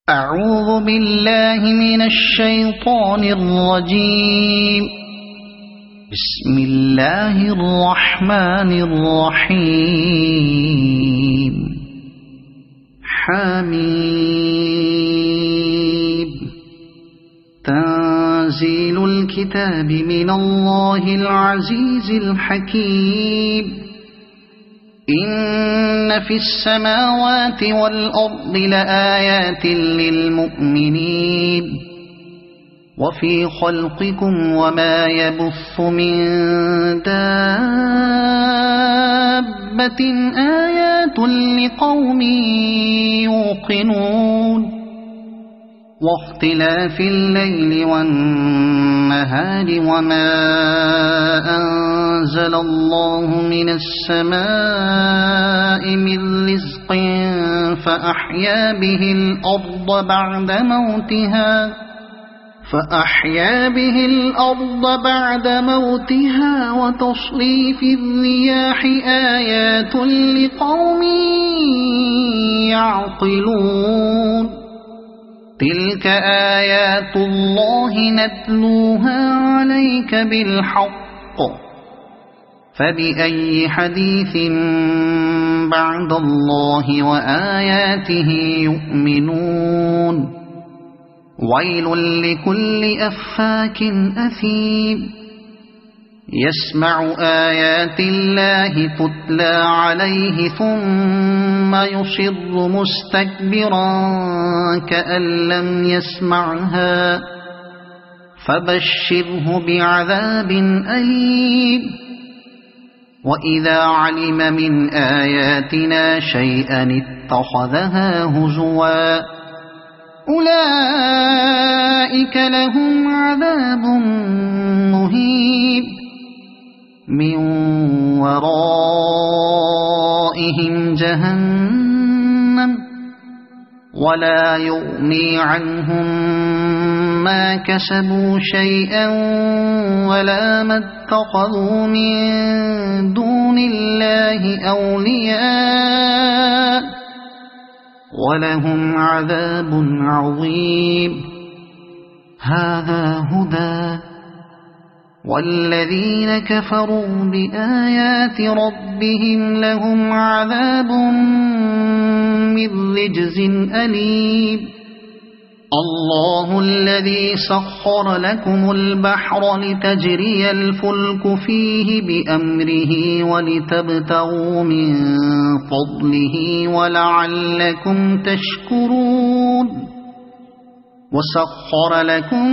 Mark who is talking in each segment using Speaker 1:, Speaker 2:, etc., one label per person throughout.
Speaker 1: أعوذ بالله من الشيطان الرجيم. بسم الله الرحمن الرحيم. حميم. تنزيل الكتاب من الله العزيز الحكيم. إن في السماوات والأرض لآيات للمؤمنين وفي خلقكم وما يبث من دابة آيات لقوم يوقنون واختلاف الليل والنهار وما أنزل الله من السماء من رزق فأحيا به الأرض بعد موتها وتصريف الرياح آيات لقوم يعقلون. تلك آيات الله نتلوها عليك بالحق فبأي حديث بعد الله وآياته يؤمنون. ويل لكل أفاك أثيم يسمع آيات الله تتلى عليه ثم يصر مستكبرا كأن لم يسمعها فبشره بعذاب أليم. وإذا علم من آياتنا شيئا اتخذها هزوا أولئك لهم عذاب مهين من ورائهم جهنم ولا يغني عنهم ما كسبوا شيئا ولا ما اتخذوا من دون الله أولياء ولهم عذاب عظيم. هذا هدى والذين كفروا بآيات ربهم لهم عذاب من رجز أليم. الله الذي سخر لكم البحر لتجري الفلك فيه بأمره ولتبتغوا من فضله ولعلكم تشكرون. وسخر لكم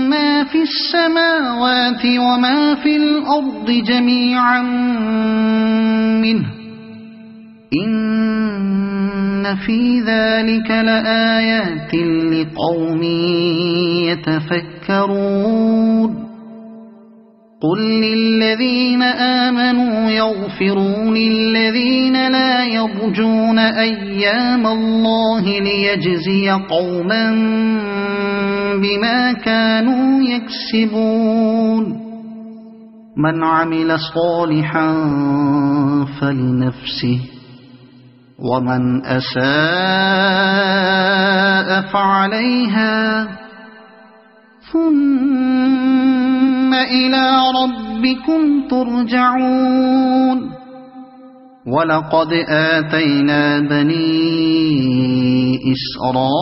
Speaker 1: ما في السماوات وما في الأرض جميعا منه إن في ذلك لآيات لقوم يتفكرون. قل للذين آمنوا يغفروا للذين لا يرجون أيام الله ليجزي قوما بما كانوا يكسبون. من عمل صالحا فلنفسه ومن أساء فعليها ثم إلى ربكم ترجعون. ولقد آتينا بني إسرائيل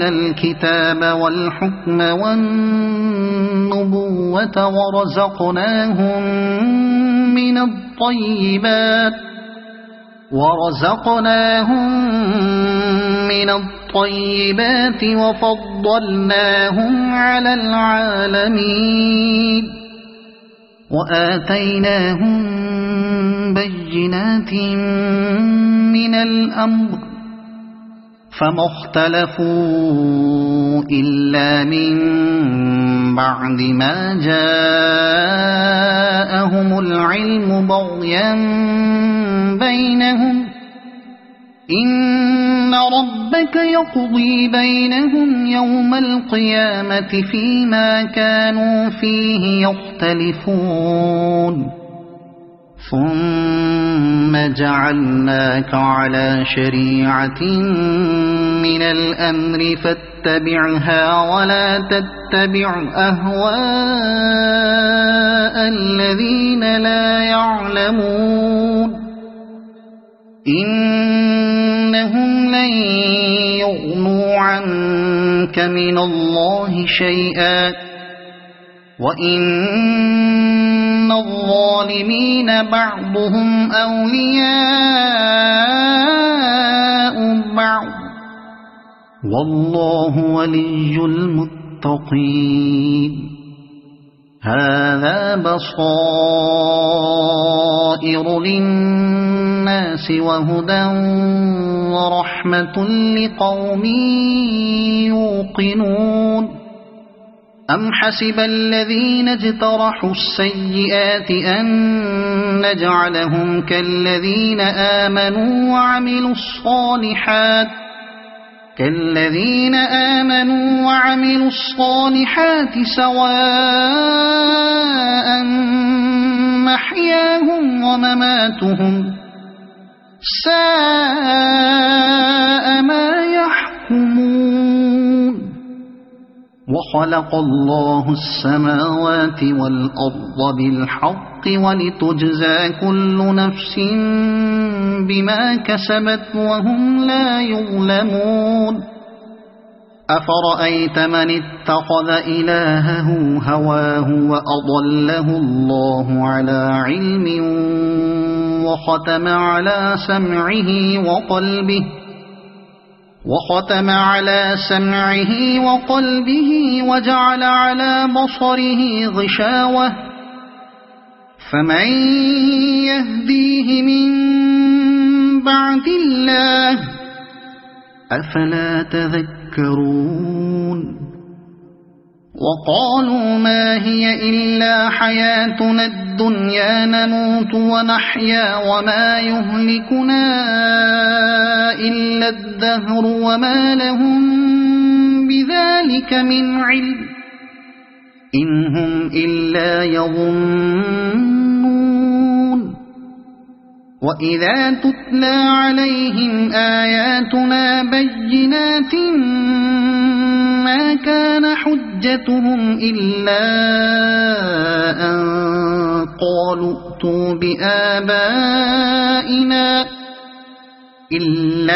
Speaker 1: الكتاب والحكم والنبوة ورزقناهم من الطيبات وفضلناهم على العالمين وآتيناهم بينات من الأمر فما اختلفوا إلا من بعد ما جاءهم العلم بغيا بينهم إن ربك يقضي بينهم يوم القيامة فيما كانوا فيه يختلفون. ثم جعلناك على شريعة من الأمر فاتبعها ولا تتبع أهواء الذين لا يعلمون إنهم لن يغنوا عنك من الله شيئا وإن الظالمين بعضهم أولياء بعض والله ولي المتقين هذا بصائر للناس وهدى ورحمة لقوم يوقنون أم حسب الذين اجترحوا السيئات أن نجعلهم كالذين آمنوا وعملوا الصالحات سواء محياهم ومماتهم ساء ما يحكمون وخلق الله السماوات والأرض بالحق ولتجزى كل نفس بما كسبت وهم لا يظلمون أفرأيت من اتخذ إلهه هواه وأضله الله على علم وختم على سمعه وقلبه وجعل على بصره غشاوة فمن يهديه من بعد الله أفلا تذكرون وقالوا ما هي إلا حياتنا الدنيا نموت ونحيا وما يهلكنا إلا الدهر وما لهم بذلك من علم إن هم إلا يظنون وإذا تتلى عليهم آياتنا بينات ما كان حجتهم إلا أن قالوا ائتوا بآبائنا إن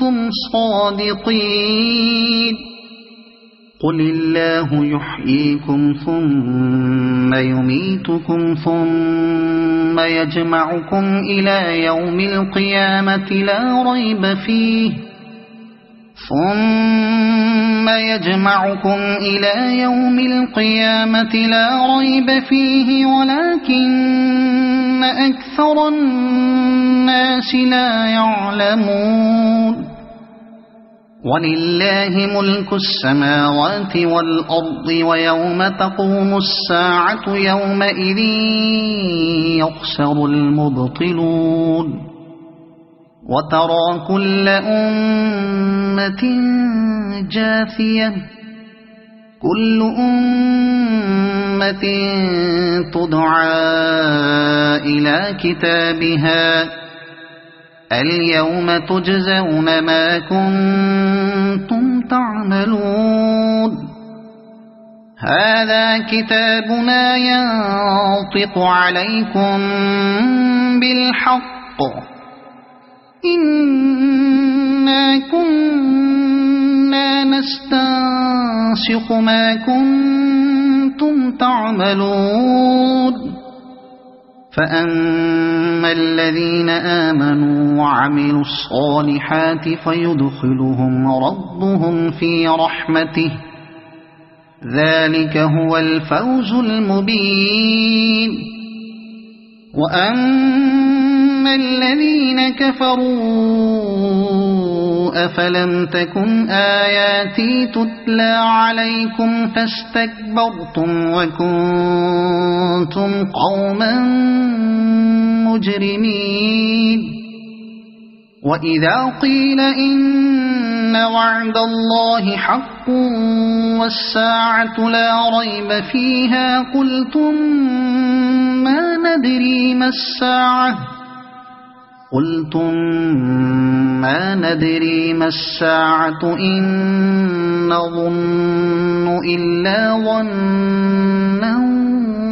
Speaker 1: كنتم صادقين قل الله يحييكم ثم يميتكم ثم يجمعكم إلى يوم القيامة لا ريب فيه ولكن أكثر الناس لا يعلمون ولله ملك السماوات والأرض ويوم تقوم الساعة يومئذ يخسر المبطلون وترى كل أمة جاثية كل أمة تدعى إلى كتابها اليوم تجزون ما كنتم تعملون هذا كتابنا ينطق عليكم بالحق إنا كنا نستنسخ ما كنتم تعملون فأما الذين آمنوا وعملوا الصالحات فيدخلهم ربهم في رحمته ذلك هو الفوز المبين وأما الذين كفروا أفلم تكن آياتي تتلى عليكم فاستكبرتم وكنتم قوما مجرمين وإذا قيل إن وعد الله حق والساعة لا ريب فيها قلتم ما ندري ما الساعة إن نظن إلا ظنا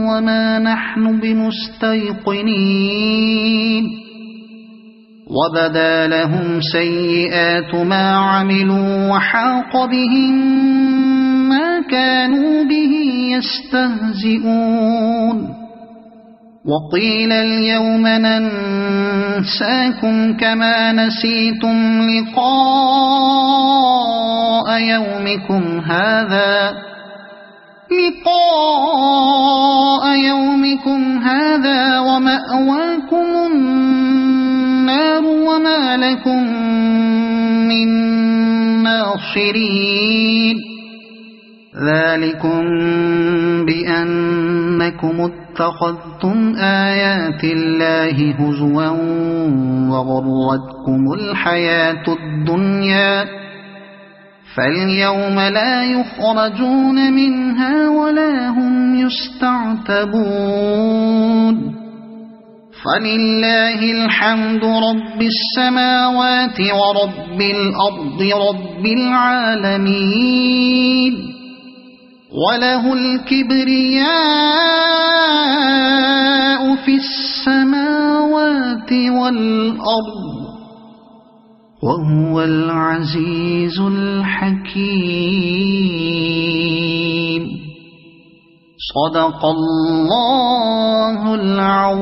Speaker 1: وما نحن بمستيقنين وبدا لهم سيئات ما عملوا وحاق بهم ما كانوا به يستهزئون وقيل اليوم ننساكم كما نسيتم لقاء يومكم هذا ومأواكم النار وما لكم من ناصرين ذلكم بأنكم اتخذتم آيات الله هزوا وغرتكم الحياة الدنيا فاليوم لا يخرجون منها ولا هم يستعتبون فلله الحمد رب السماوات ورب الأرض رب العالمين وله الكبرياء في السماوات والأرض وهو العزيز الحكيم صدق الله العظيم.